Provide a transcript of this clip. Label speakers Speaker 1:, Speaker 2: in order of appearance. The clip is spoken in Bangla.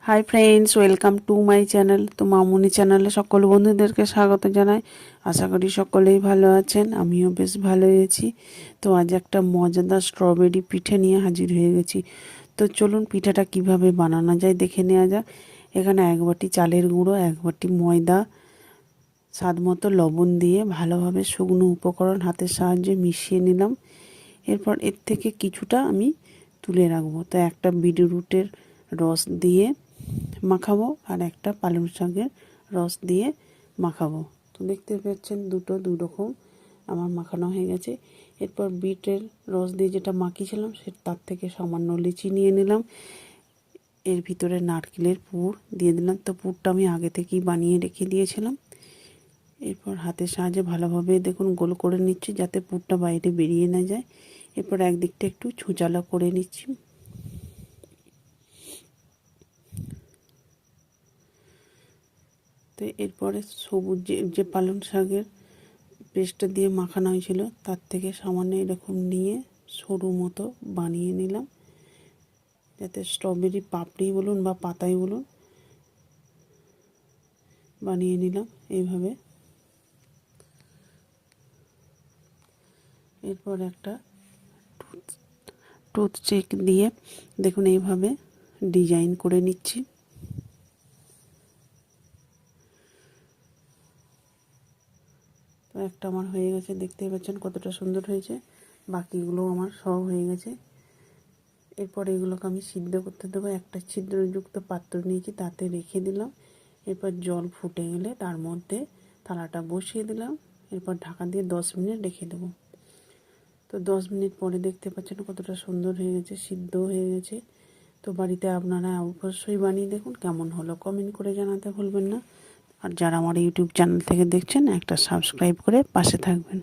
Speaker 1: Hi friends, welcome to my channel. তো মামুনি চ্যানেলে সকল বন্ধুদেরকে স্বাগত জানাই। আশা করি সকলেই ভালো আছেন, আমিও বেশ ভালোই আছি। তো আজ একটা মজাদার স্ট্রবেরি পিঠে নিয়ে হাজির হয়ে গেছি। তো চলুন পিঠাটা কিভাবে বানানো যায় দেখে নেওয়া যাক। এখানে 1 বাটি চালের গুঁড়ো, 1 বাটি ময়দা, স্বাদ মতো লবণ দিয়ে ভালোভাবে শুকনো উপকরণ হাতের সাহায্যে মিশিয়ে নিলাম। এরপর এর থেকে কিছুটা আমি তুলে রাখবো। তো একটা বিটরুটের রস দিয়ে মাখাবো আর একটা পালং শাকের রস দিয়ে মাখাবো। তো দেখতে পাচ্ছেন দুই রকম আমার মাখানো হয়ে গেছে। এরপর বিটের রস দিয়ে যেটা মাখিয়েছিলাম তার থেকে সামান্য লিচি নিয়ে নিলাম। এর ভিতরে নারকেলের পুর দিয়ে দিলাম। তো পুরটা আমি আগে থেকেই বানিয়ে রেখে দিয়েছিলাম। এরপর হাতের সাহায্যে ভালোভাবে দেখুন গোল করে নিচ্ছি যাতে পুরটা বাইরে বেরিয়ে না যায়। এরপর একদিকটা একটু ছুঁচালা করে নিচ্ছি। তো এরপরে সবুজ যে পালং শাকের পেস্টটা দিয়ে মাখানো হয়েছিল তার থেকে সামান্য এরকম নিয়ে সরু মতো বানিয়ে নিলাম, যাতে স্ট্রবেরি পাপড়ি বলুন বা পাতাই বলুন বানিয়ে নিলাম এইভাবে। এরপর একটা টুথপিক দিয়ে দেখুন এইভাবে ডিজাইন করে নিচ্ছি। তো একটা আমার হয়ে গেছে, দেখতেই পাচ্ছেন কতটা সুন্দর হয়েছে। বাকিগুলো আমার সব হয়ে গেছে। এরপর এগুলোকে আমি সিদ্ধ করতে দেবো। একটা ছিদ্রযুক্ত পাত্র নিয়েছি, তাতে রেখে দিলাম। এরপর জল ফুটে গেলে তার মধ্যে থালাটা বসিয়ে দিলাম। এরপর ঢাকা দিয়ে 10 মিনিট রেখে দেবো। তো 10 মিনিট পরে দেখতে পাচ্ছেন কতটা সুন্দর হয়ে গেছে, সিদ্ধ হয়ে গেছে। তো বাড়িতে আপনারা অবশ্যই বানিয়ে দেখুন, কেমন হলো কমেন্ট করে জানাতে ভুলবেন না। আর যারা আমার ইউটিউব চ্যানেল থেকে দেখছেন একটা সাবস্ক্রাইব করে পাশে থাকবেন।